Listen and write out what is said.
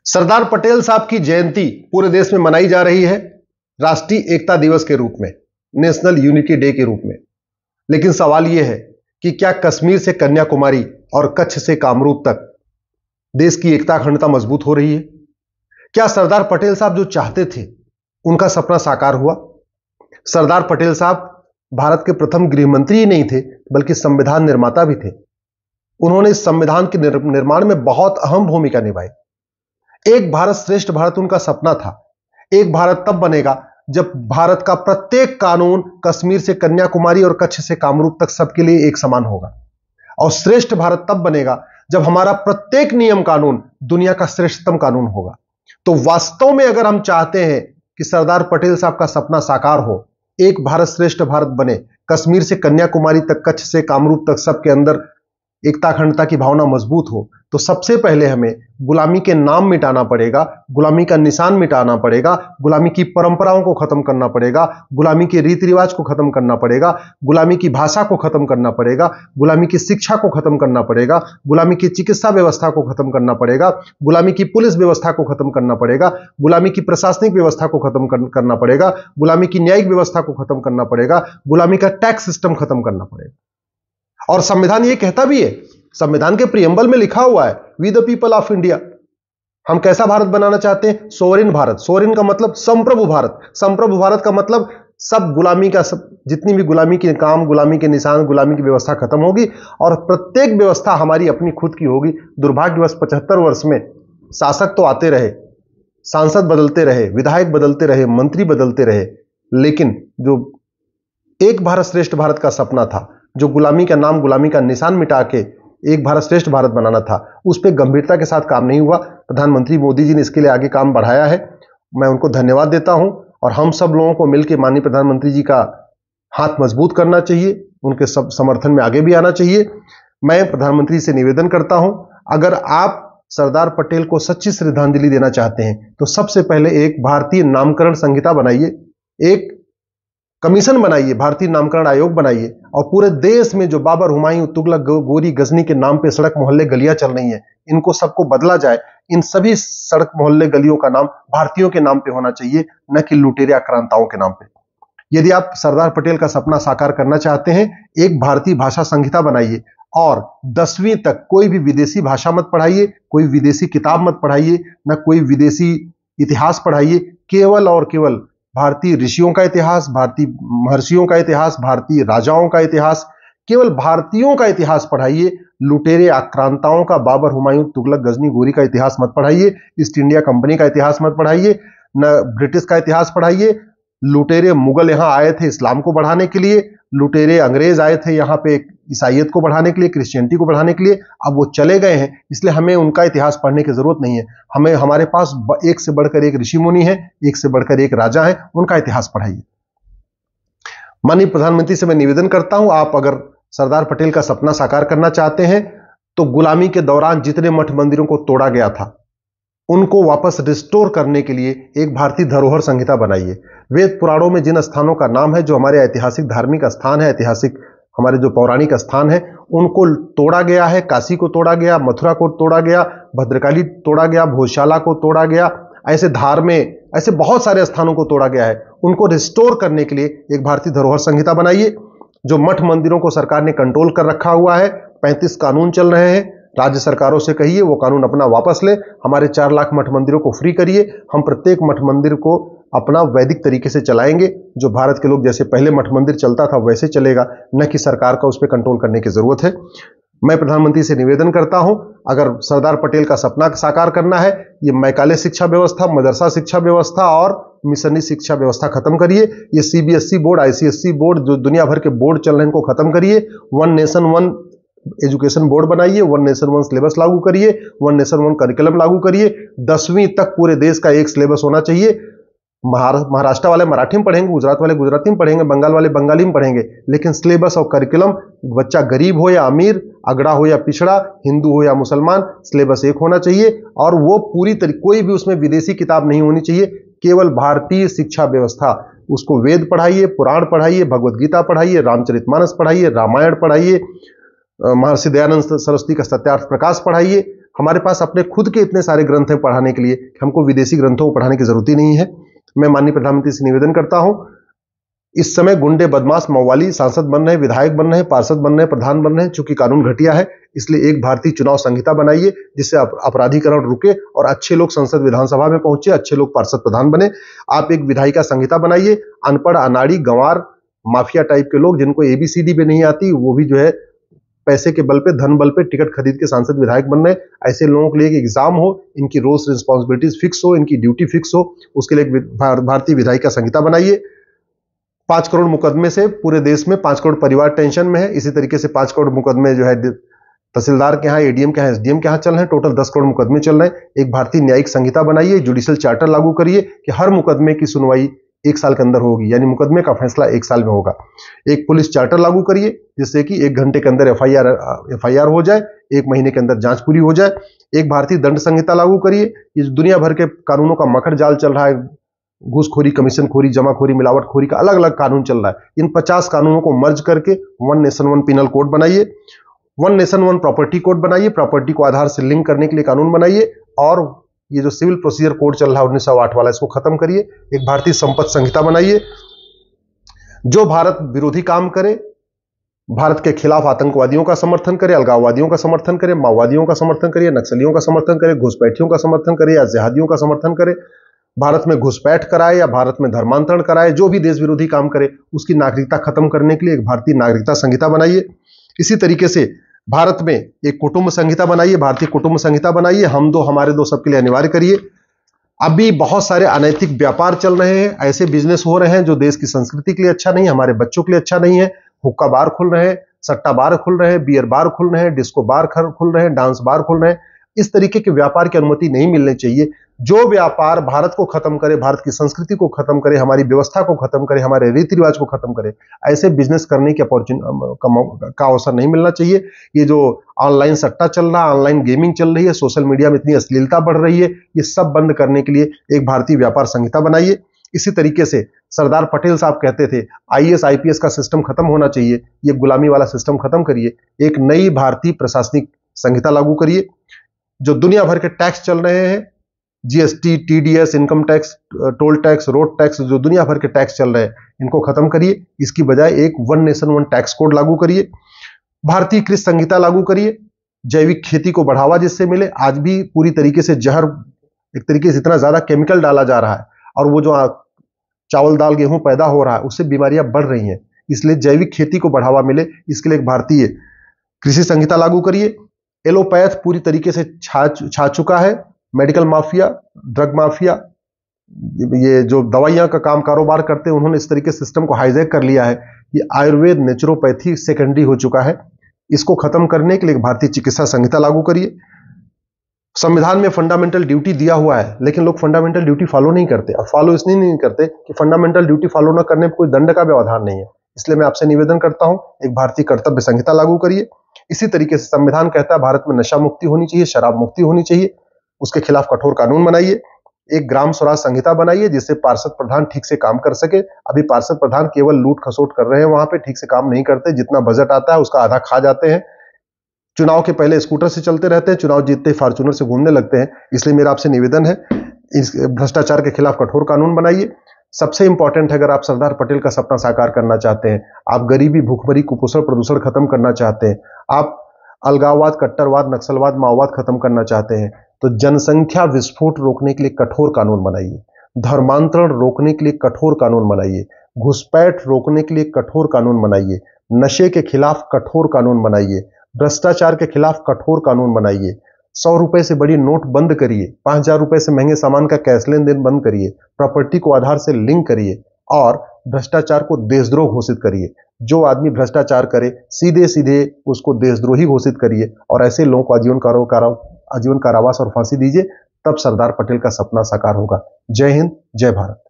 सरदार पटेल साहब की जयंती पूरे देश में मनाई जा रही है राष्ट्रीय एकता दिवस के रूप में, नेशनल यूनिटी डे के रूप में। लेकिन सवाल यह है कि क्या कश्मीर से कन्याकुमारी और कच्छ से कामरूप तक देश की एकता अखंडता मजबूत हो रही है? क्या सरदार पटेल साहब जो चाहते थे उनका सपना साकार हुआ? सरदार पटेल साहब भारत के प्रथम गृह मंत्री ही नहीं थे बल्कि संविधान निर्माता भी थे। उन्होंने इस संविधान के निर्माण में बहुत अहम भूमिका निभाई। एक भारत श्रेष्ठ भारत उनका सपना था। एक भारत तब बनेगा जब भारत का प्रत्येक कानून कश्मीर से कन्याकुमारी और कच्छ से कामरूप तक सबके लिए एक समान होगा। और श्रेष्ठ भारत तब बनेगा जब हमारा प्रत्येक नियम कानून दुनिया का श्रेष्ठतम कानून होगा। तो वास्तव में अगर हम चाहते हैं कि सरदार पटेल साहब का सपना साकार हो, एक भारत श्रेष्ठ भारत बने, कश्मीर से कन्याकुमारी तक, कच्छ से कामरूप तक सबके अंदर एकता अखंडता की भावना मजबूत हो, तो सबसे पहले हमें गुलामी के नाम मिटाना पड़ेगा, गुलामी का निशान मिटाना पड़ेगा, गुलामी की परंपराओं को खत्म करना पड़ेगा, गुलामी के रीति रिवाज को खत्म करना पड़ेगा, गुलामी की भाषा को खत्म करना पड़ेगा, गुलामी की शिक्षा को खत्म करना पड़ेगा, गुलामी की चिकित्सा व्यवस्था को खत्म करना पड़ेगा, गुलामी की पुलिस व्यवस्था को खत्म करना पड़ेगा, गुलामी की प्रशासनिक व्यवस्था को खत्म करना पड़ेगा, गुलामी की न्यायिक व्यवस्था को खत्म करना पड़ेगा, गुलामी का टैक्स सिस्टम खत्म करना पड़ेगा। और संविधान ये कहता भी है, संविधान के प्रियम्बल में लिखा हुआ है, we the people of India. हम कैसा भारत बनाना चाहते हैं? सोवरेन भारत। सोवरेन का मतलब संप्रभु भारत। संप्रभु भारत का मतलब सब गुलामी का, सब जितनी भी गुलामी के काम, गुलामी के निशान, गुलामी की व्यवस्था खत्म होगी और प्रत्येक व्यवस्था हमारी अपनी खुद की होगी। दुर्भाग्यवश 75 वर्ष में शासक तो आते रहे, सांसद बदलते रहे, विधायक बदलते रहे, मंत्री बदलते रहे, लेकिन जो एक भारत श्रेष्ठ भारत का सपना था, जो गुलामी का नाम, गुलामी का निशान मिटा के एक भारत श्रेष्ठ भारत बनाना था, उस पर गंभीरता के साथ काम नहीं हुआ। प्रधानमंत्री मोदी जी ने इसके लिए आगे काम बढ़ाया है, मैं उनको धन्यवाद देता हूं। और हम सब लोगों को मिलकर माननीय प्रधानमंत्री जी का हाथ मजबूत करना चाहिए, उनके सब समर्थन में आगे भी आना चाहिए। मैं प्रधानमंत्री से निवेदन करता हूं, अगर आप सरदार पटेल को सच्ची श्रद्धांजलि देना चाहते हैं तो सबसे पहले एक भारतीय नामकरण संहिता बनाइए, एक कमीशन बनाइए, भारतीय नामकरण आयोग बनाइए, और पूरे देश में जो बाबर, हुमायूं, तुगलक, गोरी, गजनी के नाम पे सड़क मोहल्ले गलियां चल रही हैं, इनको सबको बदला जाए। इन सभी सड़क मोहल्ले गलियों का नाम भारतीयों के नाम पे होना चाहिए, न कि लुटेरे आक्रांताओं के नाम पे। यदि आप सरदार पटेल का सपना साकार करना चाहते हैं, एक भारतीय भाषा संहिता बनाइए और 10वीं तक कोई भी विदेशी भाषा मत पढ़ाइए, कोई विदेशी किताब मत पढ़ाइए, न कोई विदेशी इतिहास पढ़ाइए। केवल और केवल भारतीय ऋषियों का इतिहास, भारतीय महर्षियों का इतिहास, भारतीय राजाओं का इतिहास, केवल भारतीयों का इतिहास पढ़ाइए। लुटेरे आक्रांताओं का, बाबर, हुमायूं, तुगलक, गजनी, गोरी का इतिहास मत पढ़ाइए। ईस्ट इंडिया कंपनी का इतिहास मत पढ़ाइए, न ब्रिटिश का इतिहास पढ़ाइए। लुटेरे मुगल यहां आए थे इस्लाम को बढ़ाने के लिए, लुटेरे अंग्रेज आए थे यहां पे ईसाइयत को बढ़ाने के लिए, क्रिश्चियनिटी को बढ़ाने के लिए। अब वो चले गए हैं, इसलिए हमें उनका इतिहास पढ़ने की जरूरत नहीं है। हमें, हमारे पास एक से बढ़कर एक ऋषि मुनि है, एक से बढ़कर एक राजा है, उनका इतिहास पढ़ाइए। माननीय प्रधानमंत्री से मैं निवेदन करता हूं, आप अगर सरदार पटेल का सपना साकार करना चाहते हैं तो गुलामी के दौरान जितने मठ मंदिरों को तोड़ा गया था उनको वापस रिस्टोर करने के लिए एक भारतीय धरोहर संहिता बनाइए। वेद पुराणों में जिन स्थानों का नाम है, जो हमारे ऐतिहासिक धार्मिक स्थान है, ऐतिहासिक हमारे जो पौराणिक स्थान है, उनको तोड़ा गया है। काशी को तोड़ा गया, मथुरा को तोड़ा गया, भद्रकाली तोड़ा गया, भोजशाला को तोड़ा गया, ऐसे धार में ऐसे बहुत सारे स्थानों को तोड़ा गया है। उनको रिस्टोर करने के लिए एक भारतीय धरोहर संहिता बनाइए। जो मठ मंदिरों को सरकार ने कंट्रोल कर रखा हुआ है, 35 कानून चल रहे हैं, राज्य सरकारों से कहिए वो कानून अपना वापस ले। हमारे 4 लाख मठ मंदिरों को फ्री करिए। हम प्रत्येक मठ मंदिर को अपना वैदिक तरीके से चलाएंगे, जो भारत के लोग जैसे पहले मठ मंदिर चलता था वैसे चलेगा, न कि सरकार का उस पर कंट्रोल करने की जरूरत है। मैं प्रधानमंत्री से निवेदन करता हूं, अगर सरदार पटेल का सपना साकार करना है, ये मैकाले शिक्षा व्यवस्था, मदरसा शिक्षा व्यवस्था और मिशनरी शिक्षा व्यवस्था खत्म करिए। ये सीबीएसई बोर्ड, आईसीएसई बोर्ड, जो दुनिया भर के बोर्ड चल रहे हैं, इनको खत्म करिए। One nation one education board बनाइए, वन नेशन वन सिलेबस लागू करिए, वन नेशन वन करिकुलम लागू करिए। 10वीं तक पूरे देश का एक सिलेबस होना चाहिए। महाराष्ट्र वाले मराठी में पढ़ेंगे, गुजरात वाले गुजराती में पढ़ेंगे, बंगाल वाले बंगाली में पढ़ेंगे, लेकिन सिलेबस और करिकुलम, बच्चा गरीब हो या अमीर, अगड़ा हो या पिछड़ा, हिंदू हो या मुसलमान, सिलेबस एक होना चाहिए। और वो पूरी तरीके, कोई भी उसमें विदेशी किताब नहीं होनी चाहिए, केवल भारतीय शिक्षा व्यवस्था। उसको वेद पढ़ाइए, पुराण पढ़ाइए, भगवत गीता पढ़ाइए, रामचरितमानस पढ़ाइए, रामायण पढ़ाइए, महर्षि दयानंद सरस्वती का सत्यार्थ प्रकाश पढ़ाइए। हमारे पास अपने खुद के इतने सारे ग्रंथ हैं पढ़ाने के लिए कि हमको विदेशी ग्रंथों को पढ़ाने की जरूरत ही नहीं है। मैं माननीय प्रधानमंत्री से निवेदन करता हूं, इस समय गुंडे, बदमाश, मौवाली सांसद बन रहे हैं, विधायक बन रहे हैं, पार्षद बन रहे हैं, प्रधान बन रहे हैं। चूंकि कानून घटिया है, इसलिए एक भारतीय चुनाव संहिता बनाइए जिससे अपराधीकरण रुके और अच्छे लोग संसद विधानसभा में पहुंचे, अच्छे लोग पार्षद प्रधान बने। आप एक विधायिका संहिता बनाइए, अनपढ़, अनाड़ी, गंवार, माफिया टाइप के लोग जिनको एबीसीडी भी नहीं आती, वो भी जो है पैसे के बल पे, धन बल पे टिकट खरीद के सांसद विधायक बन रहे हैं, ऐसे लोगों के लिए एक एग्जाम हो, इनकी रोल्स रिस्पॉन्सिबिलिटीज फिक्स हो, इनकी ड्यूटी फिक्स हो, उसके लिए भारतीय विधायिका संहिता बनाइए। 5 करोड़ मुकदमे से पूरे देश में 5 करोड़ परिवार टेंशन में है। इसी तरीके से 5 करोड़ मुकदमे जो है तहसीलदार के यहाँ, एडीएम के यहाँ, एसडीएम के यहाँ चल रहे हैं। टोटल 10 करोड़ मुकदमे चल रहे हैं। एक भारतीय न्यायिक संहिता बनाइए, जुडिशियल चार्टर लागू करिए कि हर मुकदमे की सुनवाई 1 साल के अंदर होगी, यानी मुकदमे का फैसला 1 साल में होगा। एक पुलिस चार्टर लागू करिए जिससे कि 1 घंटे के अंदर एफआईआर हो जाए, 1 महीने के अंदर जांच पूरी हो जाए। एक भारतीय दंड संहिता लागू करिए। ये दुनिया भर के कानूनों का मकड़ जाल चल रहा है, घूसखोरी, कमीशनखोरी, जमाखोरी, मिलावटखोरी का अलग अलग कानून चल रहा है। इन 50 कानूनों को मर्ज करके one nation one penal code बनाइए, one nation one property code बनाइए, प्रॉपर्टी को आधार से लिंक करने के लिए कानून बनाइए, और ये जो सिविल प्रोसीजर कोड चल रहा है 1908 वाला, इसको खत्म करिए। एक भारतीय संपत्ति संहिता बनाइए। जो भारत विरोधी काम करे, भारत के खिलाफ आतंकवादियों का समर्थन करे, अलगाववादियों का समर्थन करे, माओवादियों का समर्थन करे, नक्सलियों का समर्थन करे, घुसपैठियों का समर्थन करे या जिहादियों का समर्थन करे, भारत में घुसपैठ कराए या भारत में धर्मांतरण कराए, जो भी देश विरोधी काम करे, उसकी नागरिकता खत्म करने के लिए एक भारतीय नागरिकता संहिता बनाइए। इसी तरीके से भारत में एक कुटुंब संहिता बनाइए, भारतीय कुटुंब संहिता बनाइए। हम दो हमारे दो सबके लिए अनिवार्य करिए। अभी बहुत सारे अनैतिक व्यापार चल रहे हैं, ऐसे बिजनेस हो रहे हैं जो देश की संस्कृति के लिए अच्छा नहीं, हमारे बच्चों के लिए अच्छा नहीं है। हुक्का बार खुल रहे हैं, सट्टा बार खुल रहे हैं, बियर बार खुल रहे हैं, डिस्को बार खुल रहे हैं, डांस बार खुल रहे हैं। इस तरीके के व्यापार की अनुमति नहीं मिलनी चाहिए। जो व्यापार भारत को खत्म करे, भारत की संस्कृति को खत्म करे, हमारी व्यवस्था को खत्म करे, हमारे रीति रिवाज को खत्म करे, ऐसे बिजनेस करने की का अवसर नहीं मिलना चाहिए। ये जो ऑनलाइन सट्टा चल रहा है, ऑनलाइन गेमिंग चल रही है, सोशल मीडिया में इतनी अश्लीलता बढ़ रही है, ये सब बंद करने के लिए एक भारतीय व्यापार संहिता बनाइए। इसी तरीके से सरदार पटेल साहब कहते थे आईएएस आईपीएस का सिस्टम खत्म होना चाहिए, ये गुलामी वाला सिस्टम खत्म करिए। एक नई भारतीय प्रशासनिक संहिता लागू करिए। जो दुनिया भर के टैक्स चल रहे हैं, GST, TDS, income tax, toll tax, road tax, जो दुनिया भर के टैक्स चल रहे हैं, इनको खत्म करिए। इसकी बजाय एक one nation one tax code लागू करिए। भारतीय कृषि संहिता लागू करिए, जैविक खेती को बढ़ावा जिससे मिले। आज भी पूरी तरीके से जहर, एक तरीके से इतना ज्यादा केमिकल डाला जा रहा है, और वो जो चावल दाल गेहूं पैदा हो रहा है, उससे बीमारियां बढ़ रही हैं। इसलिए जैविक खेती को बढ़ावा मिले, इसके लिए एक भारतीय कृषि संहिता लागू करिए। एलोपैथ पूरी तरीके से छा चुका है। मेडिकल माफिया, ड्रग माफिया, ये जो दवाइयां का काम कारोबार करते हैं, उन्होंने इस तरीके से सिस्टम को हाईजैक कर लिया है कि आयुर्वेद, नेचुरोपैथी सेकेंडरी हो चुका है। इसको खत्म करने के लिए भारतीय चिकित्सा संहिता लागू करिए। संविधान में फंडामेंटल ड्यूटी दिया हुआ है, लेकिन लोग फंडामेंटल ड्यूटी फॉलो नहीं करते, और फॉलो इसलिए नहीं करते कि फंडामेंटल ड्यूटी फॉलो न करने पर कोई दंड का व्यवधान नहीं है। इसलिए मैं आपसे निवेदन करता हूं, एक भारतीय कर्तव्य संहिता लागू करिए। इसी तरीके से संविधान कहता है भारत में नशा मुक्ति होनी चाहिए, शराब मुक्ति होनी चाहिए, उसके खिलाफ कठोर कानून बनाइए। एक ग्राम स्वराज संहिता बनाइए जिससे पार्षद प्रधान ठीक से काम कर सके। अभी पार्षद प्रधान केवल लूट खसोट कर रहे हैं, वहां पे ठीक से काम नहीं करते। जितना बजट आता है उसका आधा खा जाते हैं। चुनाव के पहले स्कूटर से चलते रहते हैं, चुनाव जीतते फॉर्च्यूनर से घूमने लगते हैं। इसलिए मेरा आपसे निवेदन है, इस भ्रष्टाचार के खिलाफ कठोर कानून बनाइए। सबसे इंपॉर्टेंट है, अगर आप सरदार पटेल का सपना साकार करना चाहते हैं, आप गरीबी, भूखमरी, कुपोषण, प्रदूषण खत्म करना चाहते हैं, आप अलगाववाद, कट्टरवाद, नक्सलवाद, माओवाद खत्म करना चाहते हैं, तो जनसंख्या विस्फोट रोकने के लिए कठोर कानून बनाइए, धर्मांतरण रोकने के लिए कठोर कानून बनाइए, घुसपैठ रोकने के लिए कठोर कानून बनाइए, नशे के खिलाफ कठोर कानून बनाइए, भ्रष्टाचार के खिलाफ कठोर कानून बनाइए। 100 रुपए से बड़ी नोट बंद करिए, 5000 रुपए से महंगे सामान का कैश लेन देन बंद करिए, प्रॉपर्टी को आधार से लिंक करिए, और भ्रष्टाचार को देशद्रोह घोषित करिए। जो आदमी भ्रष्टाचार करे, सीधे सीधे उसको देशद्रोही घोषित करिए, और ऐसे लोगों को आजीवन कारावास और फांसी दीजिए। तब सरदार पटेल का सपना साकार होगा। जय हिंद, जय भारत।